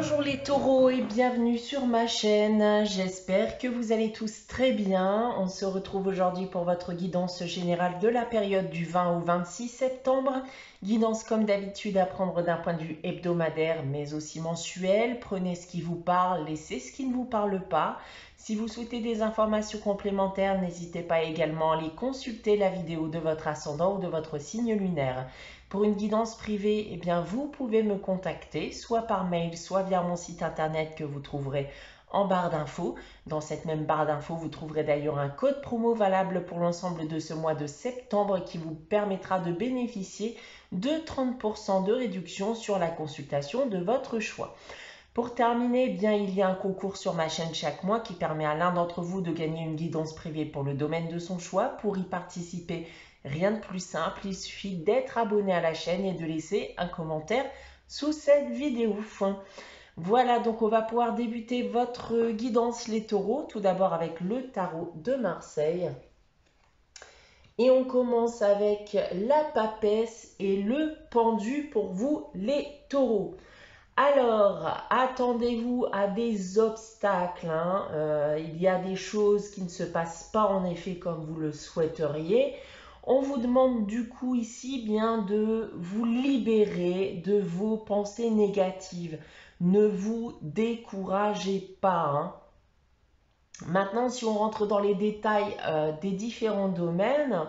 Bonjour les taureaux et bienvenue sur ma chaîne. J'espère que vous allez tous très bien. On se retrouve aujourd'hui pour votre guidance générale de la période du 20 au 26 septembre. Guidance comme d'habitude à prendre d'un point de vue hebdomadaire mais aussi mensuel. Prenez ce qui vous parle, laissez ce qui ne vous parle pas. Si vous souhaitez des informations complémentaires, n'hésitez pas également à aller consulter la vidéo de votre ascendant ou de votre signe lunaire. Pour une guidance privée, eh bien, vous pouvez me contacter, soit par mail, soit via mon site internet que vous trouverez en barre d'infos. Dans cette même barre d'infos, vous trouverez d'ailleurs un code promo valable pour l'ensemble de ce mois de septembre qui vous permettra de bénéficier de 30% de réduction sur la consultation de votre choix. Pour terminer, eh bien, il y a un concours sur ma chaîne chaque mois qui permet à l'un d'entre vous de gagner une guidance privée pour le domaine de son choix. Pour y participer, rien de plus simple, il suffit d'être abonné à la chaîne et de laisser un commentaire sous cette vidéo. Voilà, donc on va pouvoir débuter votre guidance les taureaux, tout d'abord avec le tarot de Marseille. Et on commence avec la papesse et le pendu pour vous les taureaux. Alors, attendez-vous à des obstacles. Il y a des choses qui ne se passent pas en effet comme vous le souhaiteriez. On vous demande du coup ici bien de vous libérer de vos pensées négatives. Ne vous découragez pas. Maintenant, si on rentre dans les détails des différents domaines,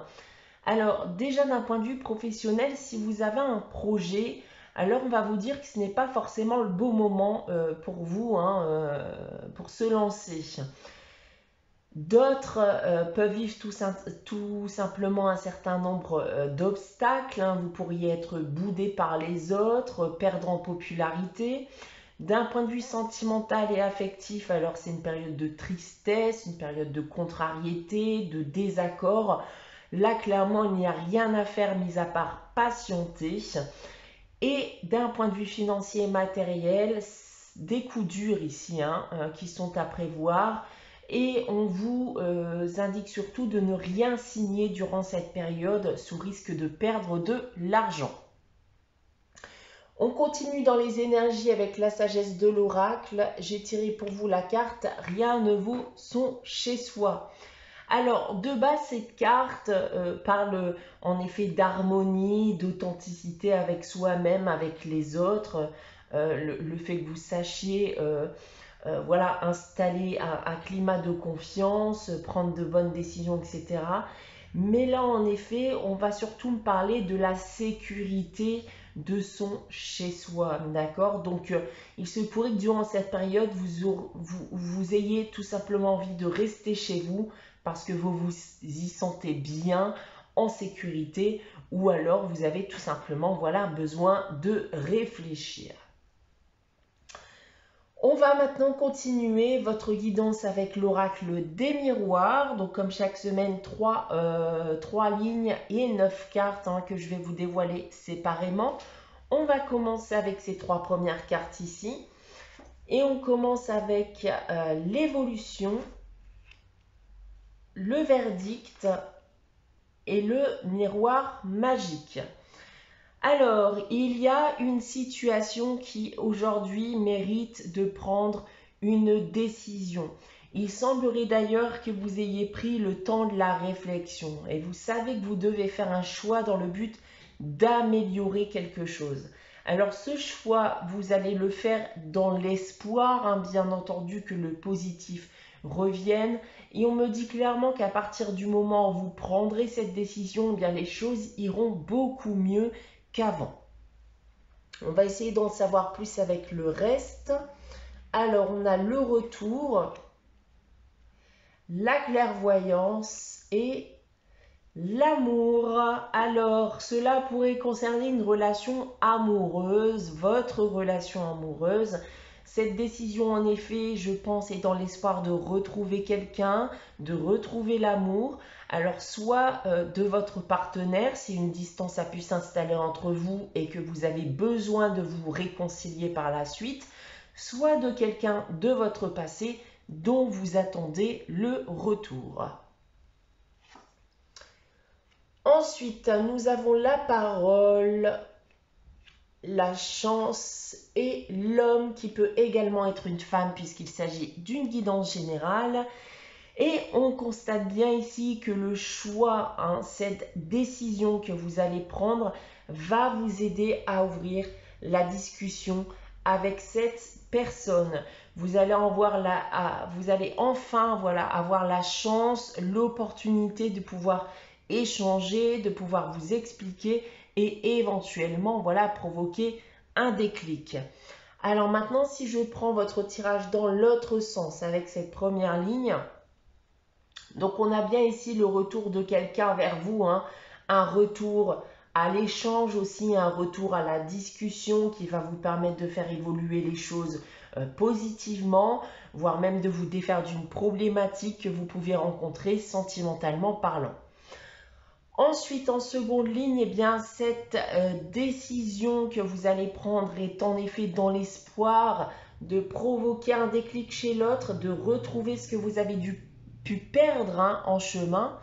alors déjà d'un point de vue professionnel, si vous avez un projet, alors on va vous dire que ce n'est pas forcément le beau moment pour vous, pour se lancer. D'autres peuvent vivre tout simplement un certain nombre d'obstacles. Vous pourriez être boudé par les autres, perdre en popularité. D'un point de vue sentimental et affectif, alors c'est une période de tristesse, une période de contrariété, de désaccord. Là, clairement, il n'y a rien à faire mis à part patienter. Et d'un point de vue financier et matériel, des coups durs ici qui sont à prévoir. Et on vous indique surtout de ne rien signer durant cette période sous risque de perdre de l'argent. On continue dans les énergies avec la sagesse de l'oracle. J'ai tiré pour vous la carte « Rien ne vaut son chez soi ». Alors, de base, cette carte parle en effet d'harmonie, d'authenticité avec soi-même, avec les autres. Le fait que vous sachiez voilà, installer un climat de confiance, prendre de bonnes décisions, etc. Mais là, en effet, on va surtout me parler de la sécurité de son chez-soi, d'accord? Donc, il se pourrait que durant cette période, vous ayez tout simplement envie de rester chez vous parce que vous vous y sentez bien, en sécurité, ou alors vous avez tout simplement voilà, besoin de réfléchir. On va maintenant continuer votre guidance avec l'oracle des miroirs. Donc comme chaque semaine, 3 lignes et 9 cartes que je vais vous dévoiler séparément. On va commencer avec ces 3 premières cartes ici. Et on commence avec l'évolution, le verdict et le miroir magique. Alors, il y a une situation qui aujourd'hui mérite de prendre une décision. Il semblerait d'ailleurs que vous ayez pris le temps de la réflexion et vous savez que vous devez faire un choix dans le but d'améliorer quelque chose. Alors ce choix, vous allez le faire dans l'espoir, bien entendu, que le positif revienne. Et on me dit clairement qu'à partir du moment où vous prendrez cette décision, eh bien les choses iront beaucoup mieux qu'avant. On va essayer d'en savoir plus avec le reste. Alors, on a le retour, la clairvoyance et l'amour. Alors, cela pourrait concerner une relation amoureuse, votre relation amoureuse. Cette décision, en effet, je pense, est dans l'espoir de retrouver quelqu'un, de retrouver l'amour. Alors, soit de votre partenaire, si une distance a pu s'installer entre vous et que vous avez besoin de vous réconcilier par la suite, soit de quelqu'un de votre passé dont vous attendez le retour. Ensuite, nous avons la parole, la chance et l'homme qui peut également être une femme puisqu'il s'agit d'une guidance générale. Et on constate bien ici que le choix, cette décision que vous allez prendre va vous aider à ouvrir la discussion avec cette personne. Vous allez enfin avoir la chance, l'opportunité de pouvoir échanger, de pouvoir vous expliquer et éventuellement provoquer un déclic. Alors maintenant, si je prends votre tirage dans l'autre sens avec cette première ligne, donc on a bien ici le retour de quelqu'un vers vous, un retour à l'échange aussi, un retour à la discussion qui va vous permettre de faire évoluer les choses positivement, voire même de vous défaire d'une problématique que vous pouvez rencontrer sentimentalement parlant. Ensuite, en seconde ligne, cette décision que vous allez prendre est en effet dans l'espoir de provoquer un déclic chez l'autre, de retrouver ce que vous avez pu perdre en chemin.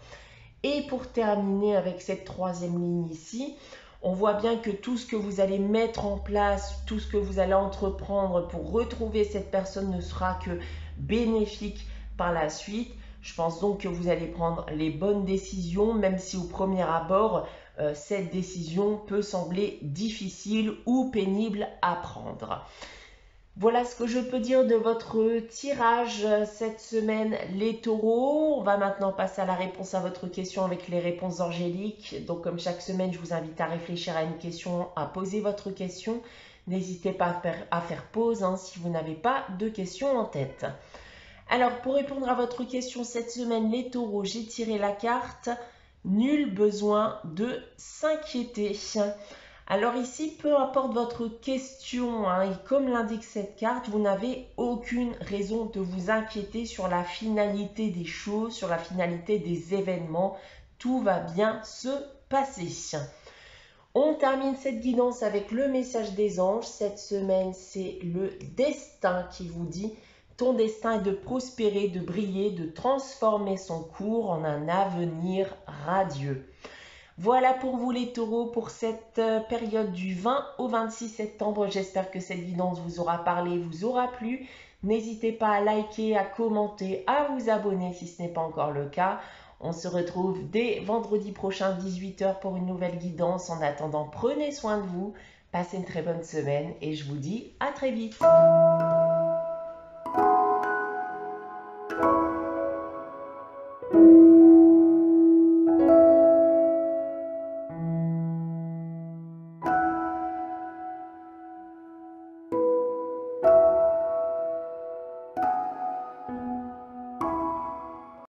Et pour terminer avec cette troisième ligne ici, on voit bien que tout ce que vous allez mettre en place, tout ce que vous allez entreprendre pour retrouver cette personne ne sera que bénéfique par la suite. Je pense donc que vous allez prendre les bonnes décisions, même si au premier abord, cette décision peut sembler difficile ou pénible à prendre. Voilà ce que je peux dire de votre tirage cette semaine, les taureaux. On va maintenant passer à la réponse à votre question avec les réponses angéliques. Donc comme chaque semaine, je vous invite à réfléchir à une question, à poser votre question. N'hésitez pas à faire pause si vous n'avez pas de questions en tête. Alors pour répondre à votre question cette semaine, les taureaux, j'ai tiré la carte « Nul besoin de s'inquiéter ». Alors ici, peu importe votre question, et comme l'indique cette carte, vous n'avez aucune raison de vous inquiéter sur la finalité des choses, sur la finalité des événements. Tout va bien se passer. On termine cette guidance avec le message des anges. Cette semaine, c'est le destin qui vous dit « Ton destin est de prospérer, de briller, de transformer son cours en un avenir radieux ». Voilà pour vous les taureaux pour cette période du 20 au 26 septembre. J'espère que cette guidance vous aura parlé, vous aura plu. N'hésitez pas à liker, à commenter, à vous abonner si ce n'est pas encore le cas. On se retrouve dès vendredi prochain 18 h pour une nouvelle guidance. En attendant, prenez soin de vous, passez une très bonne semaine et je vous dis à très vite.